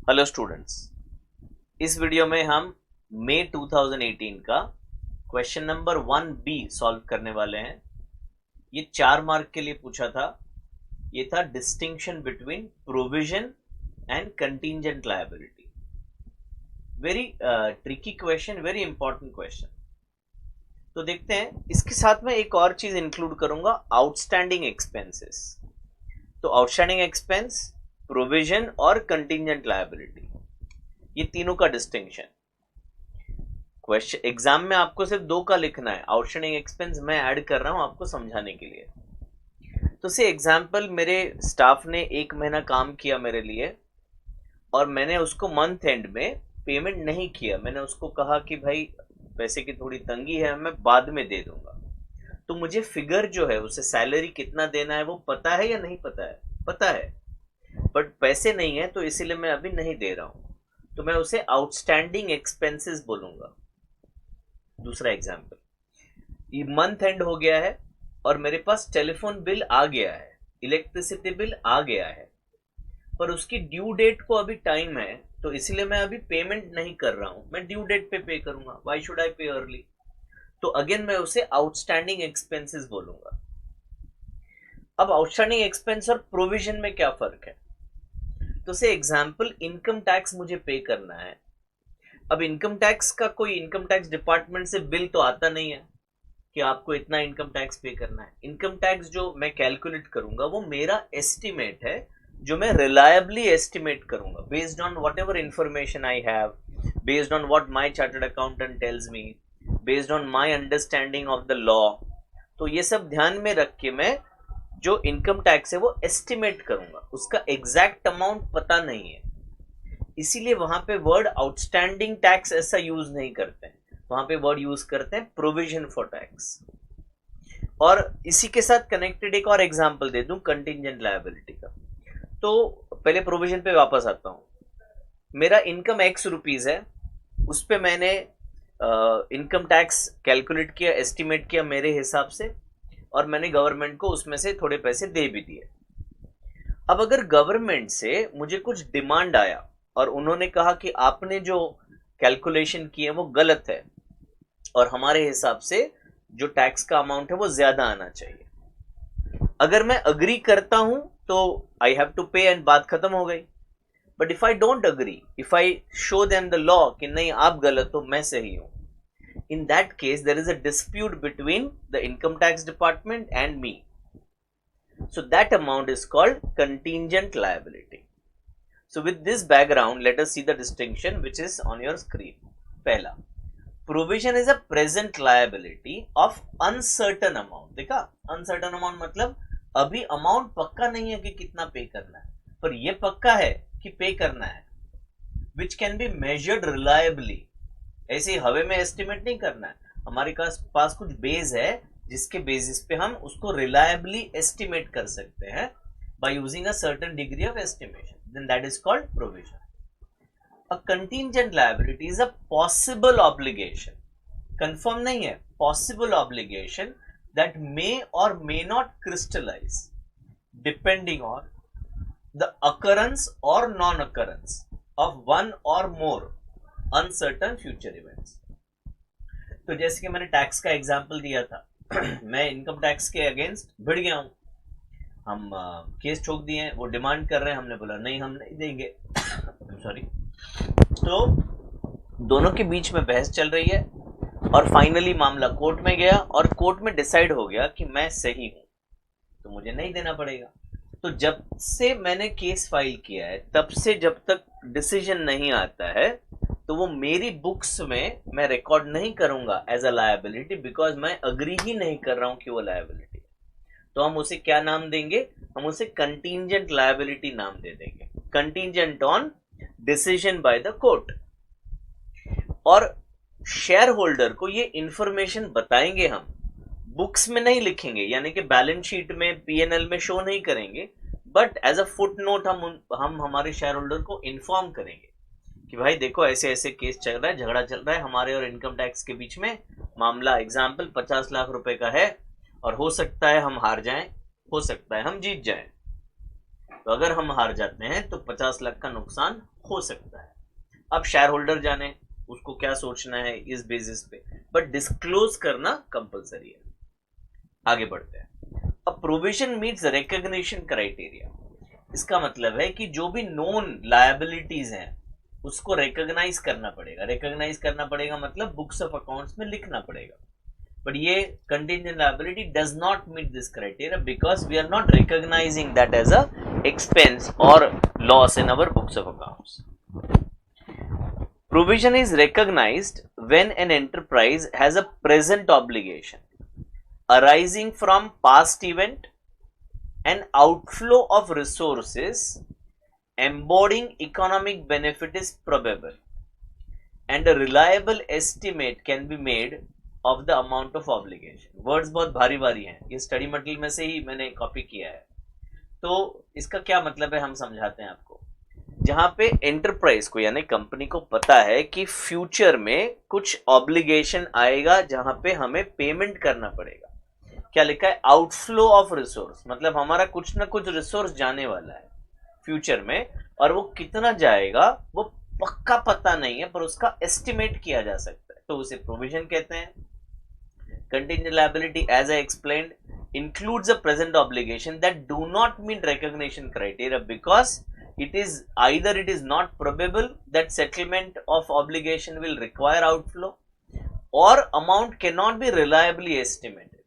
Hello students, इस video में हम मई 2018 का क्वेश्चन नंबर 1B सॉल्व करने वाले हैं। ये 4 मार्क के लिए पूछा था। ये था distinction between provision and contingent liability. Very tricky question, very important question. तो देखते हैं, इसके साथ में एक और चीज इंक्लूड करूंगा, आउटस्टैंडिंग एक्सपेंसेस। तो आउटस्टैंडिंग एक्सपेंस, प्रोविजन और कंटीजेंट लायबिलिटी, ये तीनों का डिस्टिंक्शन। क्वेश्चन एग्जाम में आपको सिर्फ 2 का लिखना है। आउटस्टैंडिंग एक्सपेंस मैं ऐड कर रहा हूं आपको समझाने के लिए। तो से एग्जाम्पल, मेरे स्टाफ ने 1 महीना काम किया मेरे लिए और मैंने उसको मंथ एंड में पेमेंट नहीं किया। मैंने उसको कहा कि भाई पैसे की थोड़ी तंगी है, मैं बाद में दे दूंगा। तो मुझे फिगर जो है, उसे सैलरी कितना देना है वो पता है या नहीं पता है? पता है, बट पैसे नहीं है, तो इसीलिए मैं अभी नहीं दे रहा हूं। तो मैं उसे आउटस्टैंडिंग एक्सपेंसेस बोलूंगा। दूसरा एग्जाम्पल, ये मंथ एंड हो गया है और मेरे पास टेलीफोन बिल आ गया है, इलेक्ट्रिसिटी बिल आ गया है, पर उसकी ड्यू डेट को अभी टाइम है, तो इसलिए मैं अभी पेमेंट नहीं कर रहा हूं। मैं ड्यू डेट पे पे करूंगा। व्हाई शुड आई पे अर्ली? तो अगेन मैं उसे आउटस्टैंडिंग एक्सपेंसेस बोलूंगा। अब आउटस्टैंडिंग एक्सपेंस और प्रोविजन में क्या फर्क है? तो से एग्जाम्पल, इनकम टैक्स मुझे पे करना है। अब इनकम टैक्स का कोई इनकम टैक्स डिपार्टमेंट से बिल तो आता नहीं है कि आपको इतना इनकम टैक्स पे करना है। इनकम टैक्स जो मैं कैलकुलेट करूंगा वो मेरा एस्टिमेट है, जो मैं रिलायबली एस्टिमेट करूंगा based on what ever information I have, based on what my chartered accountant tells me, based on my understanding of the law. तो ये सब ध्यान में रख के मैं जो इनकम टैक्स है वो एस्टिमेट करूंगा। उसका एग्जैक्ट अमाउंट पता नहीं है, इसीलिए वहां पे वर्ड आउटस्टैंडिंग टैक्स ऐसा यूज नहीं करते हैं। वहां पे वर्ड यूज करते हैं प्रोविजन फॉर टैक्स। और इसी के साथ कनेक्टेड एक और एग्जांपल दे दूं कंटिंजेंट लायबिलिटी का। तो पहले प्रोविजन पे वापस आता हूं। मेरा इनकम एक्स रुपीज है, उस पे मैंने इनकम टैक्स कैलकुलेट किया, एस्टिमेट किया मेरे हिसाब से, और मैंने गवर्नमेंट को उसमें से थोड़े पैसे दे भी दिए। अब अगर गवर्नमेंट से मुझे कुछ डिमांड आया और उन्होंने कहा कि आपने जो कैलकुलेशन की है वो गलत है और हमारे हिसाब से जो टैक्स का अमाउंट है वो ज्यादा आना चाहिए, अगर मैं अग्री करता हूं तो आई हैव टू पे एंड बात खत्म हो गई। But if I don't agree, if I show them the law कि नहीं आप गलत हो, मैं सही हूं, in that case there is a dispute between the income tax department and me, so that amount is called contingent liability. So with this background, let us see the distinction which is on your screen. पहला, provision is a present liability of uncertain amount। देखा, uncertain amount मतलब अभी amount पक्का नहीं है कि कितना पे करना है, पर यह पक्का है कि पे करना है। which can be measured reliably, ऐसे हवे में एस्टिमेट नहीं करना है। हमारे पास कुछ बेस है जिसके बेसिस पे हम उसको रिलायबली एस्टिमेट कर सकते हैं by using a certain degree of estimation, then that is called provision. A contingent liability is a possible obligation, confirm नहीं है, possible obligation that may or may not crystallise depending on the occurrence or non occurrence of one or more uncertain future events. तो जैसे कि मैंने tax का example दिया था, मैं इनकम टैक्स के अगेंस्ट भिड़ गया हूं, हम केस ठोक दिए हैं, वो डिमांड कर रहे हैं, हमने बोला नहीं हम नहीं देंगे, सॉरी। तो दोनों के बीच में बहस चल रही है और फाइनली मामला कोर्ट में गया और कोर्ट में डिसाइड हो गया कि मैं सही हूं, तो मुझे नहीं देना पड़ेगा। तो जब से मैंने केस फाइल किया है तब से जब तक डिसीजन नहीं आता है, तो वो मेरी बुक्स में मैं रिकॉर्ड नहीं करूंगा एज अ लायबिलिटी, बिकॉज मैं अग्री ही नहीं कर रहा हूं कि वो लायबिलिटी। तो हम उसे क्या नाम देंगे? हम उसे कंटीजेंट लायबिलिटी नाम दे देंगे, contingent on decision by the court. और शेयर होल्डर को ये इंफॉर्मेशन बताएंगे हम, बुक्स में नहीं लिखेंगे, यानी कि बैलेंस शीट में, पीएनएल में शो नहीं करेंगे, but as a footnote हम हमारे शेयर होल्डर को इन्फॉर्म करेंगे कि भाई देखो ऐसे ऐसे केस चल रहा है, झगड़ा चल रहा है हमारे और इनकम टैक्स के बीच में। मामला एग्जाम्पल 50 लाख रुपए का है और हो सकता है हम हार जाएं, हो सकता है हम जीत जाएं। तो अगर हम हार जाते हैं तो 50 लाख का नुकसान हो सकता है। अब शेयर होल्डर जाने उसको क्या सोचना है इस बेसिस पे, बट डिस्क्लोज करना कंपलसरी है। आगे बढ़ते हैं। A provision meets recognition criteria. इसका मतलब है कि जो भी नोन लायबिलिटीज हैं उसको रिकॉग्नाइज करना पड़ेगा। रिकॉग्नाइज करना पड़ेगा मतलब बुक्स ऑफ अकाउंट्स में लिखना पड़ेगा। बट ये contingent liability does not meet this criteria because we are not recognizing that as a expense or loss in our books of accounts. Provision is recognized when an enterprise has a present obligation arising from past event, an outflow of resources embodying economic benefit is probable, and a reliable estimate can be made of the amount of obligation. Words बहुत भारी भारी हैं, ये study material में से ही मैंने copy किया है। तो इसका क्या मतलब है हम समझाते हैं आपको। जहां पे एंटरप्राइज को यानी कंपनी को पता है कि फ्यूचर में कुछ ऑब्लिगेशन आएगा जहां पे हमें पेमेंट करना पड़ेगा। क्या लिखा है, आउटफ्लो ऑफ रिसोर्स, मतलब हमारा कुछ ना कुछ रिसोर्स जाने वाला है फ्यूचर में, और वो कितना जाएगा वो पक्का पता नहीं है पर उसका एस्टिमेट किया जा सकता है, तो उसे प्रोविजन कहते हैं। Contingent liability as I explained includes a present obligation that do not meet recognition criteria because it is not probable that settlement of obligation will require outflow or amount cannot be reliably estimated।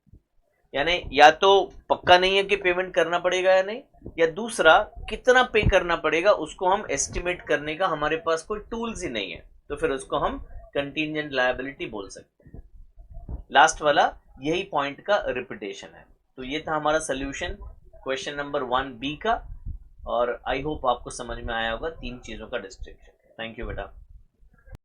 यानी या तो पक्का नहीं है कि payment करना पड़ेगा या नहीं, या दूसरा कितना पे करना पड़ेगा उसको हम एस्टिमेट करने का हमारे पास कोई टूल्स ही नहीं है, तो फिर उसको हम कंटिंजेंट लायबिलिटी बोल सकते हैं। लास्ट वाला यही पॉइंट का रिपीटेशन है। तो ये था हमारा सोल्यूशन क्वेश्चन नंबर 1B का, और आई होप आपको समझ में आया होगा 3 चीजों का डिस्क्रिप्शन। थैंक यू बेटा।